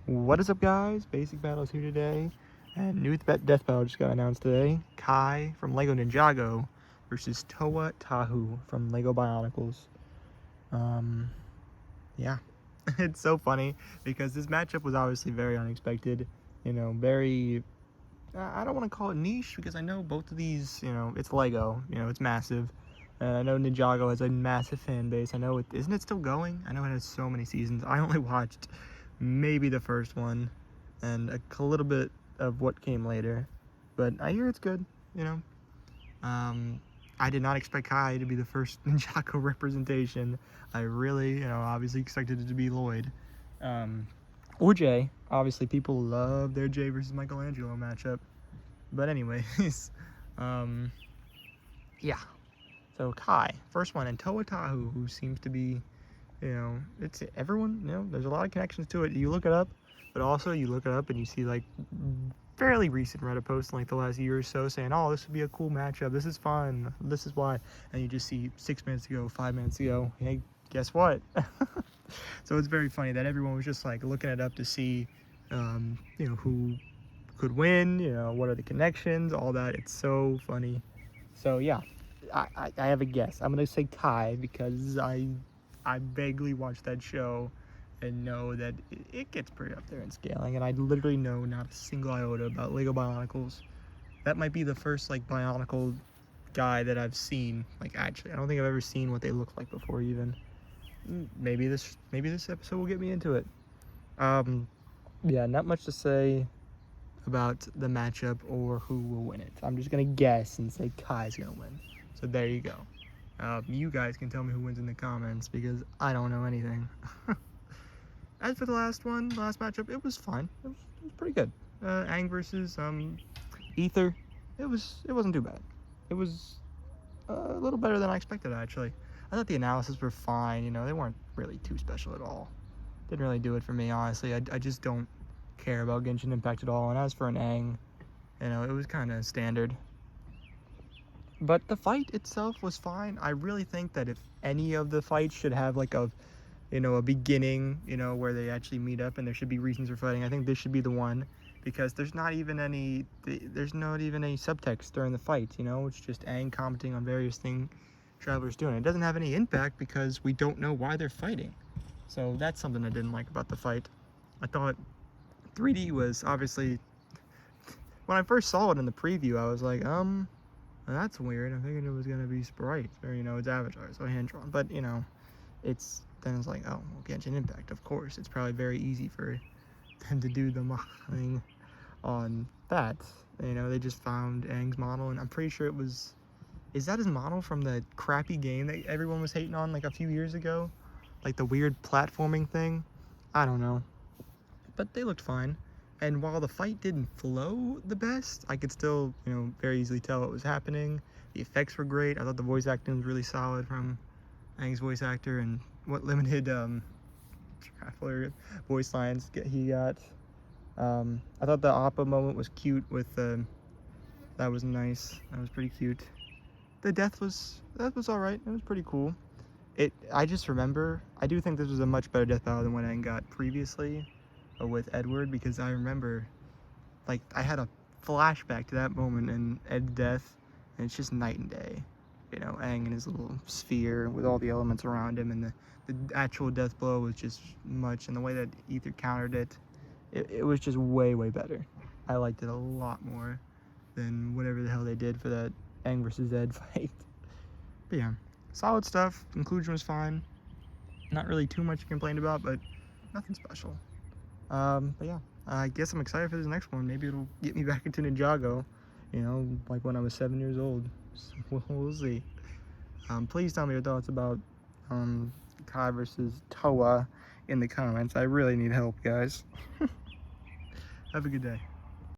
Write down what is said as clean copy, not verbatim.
What is up, guys? Basic Battles here today, and new death battle just got announced today. Kai from Lego Ninjago versus Toa Tahu from Lego Bionicles. Yeah, it's so funny because this matchup was obviously very unexpected. You know, very. I don't want to call it niche because I know both of these. You know, it's Lego. You know, it's massive. And I know Ninjago has a massive fan base. I know it isn't it still going? I know it has so many seasons. I only watched maybe the first one and a little bit of what came later, but I hear it's good. You know, I did not expect Kai to be the first Ninjago representation. I really, obviously expected it to be Lloyd, or Jay. Obviously, people love their Jay versus Michelangelo matchup. But anyways, yeah. So Kai, first one, and Toa Tahu, who seems to be, it's everyone, there's a lot of connections to it. You look it up, but also you look it up and you see like fairly recent Reddit posts in like the last year or so saying, oh, this would be a cool matchup, this is fun, this is why. And you just see 6 minutes ago, 5 minutes ago, hey, guess what? So it's very funny that everyone was just like looking it up to see, who could win, what are the connections, all that. It's so funny. So yeah, I have a guess. I'm gonna say Kai because I vaguely watched that show and know that it gets pretty up there in scaling, and I literally know not a single iota about Lego Bionicles. That might be the first like Bionicle guy that I've seen. Like actually, I don't think I've ever seen what they look like before even. Maybe this episode will get me into it. Yeah, not much to say about the matchup or who will win it. I'm just gonna guess and say Kai's gonna win. So there you go. You guys can tell me who wins in the comments because I don't know anything. As for the last matchup, it was fine. It was pretty good. Aang versus Ether. It wasn't too bad. It was a little better than I expected actually. I thought the analysis were fine. They weren't really too special at all. Didn't really do it for me, honestly. I just don't care about Genshin Impact at all. And as for an Aang, it was kind of standard. But the fight itself was fine. I really think that if any of the fights should have like a beginning, where they actually meet up and there should be reasons for fighting, I think this should be the one, because there's not even any subtext during the fight. It's just Aang commenting on various things Traveler's doing. It doesn't have any impact because we don't know why they're fighting. So that's something I didn't like about the fight. I thought 3D was obviously, when I first saw it in the preview, I was like, that's weird. I'm thinking it was gonna be sprites or it's Avatar, so hand drawn. But it's like, oh, well, Genshin Impact, of course. It's probably very easy for them to do the modeling on that. They just found Aang's model, and I'm pretty sure is that his model from the crappy game that everyone was hating on like a few years ago? Like the weird platforming thing? I don't know. But they looked fine. And while the fight didn't flow the best, I could still, very easily tell what was happening. The effects were great. I thought the voice acting was really solid from Aang's voice actor, and what limited Traveler voice lines he got. I thought the Appa moment was cute with that was nice. That was pretty cute. The death was alright. It was pretty cool. I just remember, I do think this was a much better death battle than what Aang got previously with Edward, because I remember, like, I had a flashback to that moment in Ed's death, and it's just night and day. Aang in his little sphere with all the elements around him, and the actual death blow was just much, and the way that Ether countered it was just way, way better. I liked it a lot more than whatever the hell they did for that Aang versus Ed fight. But yeah, solid stuff. Conclusion was fine. Not really too much to complain about, but nothing special. But yeah, I guess I'm excited for this next one. Maybe it'll get me back into Ninjago, like when I was 7 years old. So we'll see. Please tell me your thoughts about Kai versus Toa in the comments. I really need help, guys. Have a good day.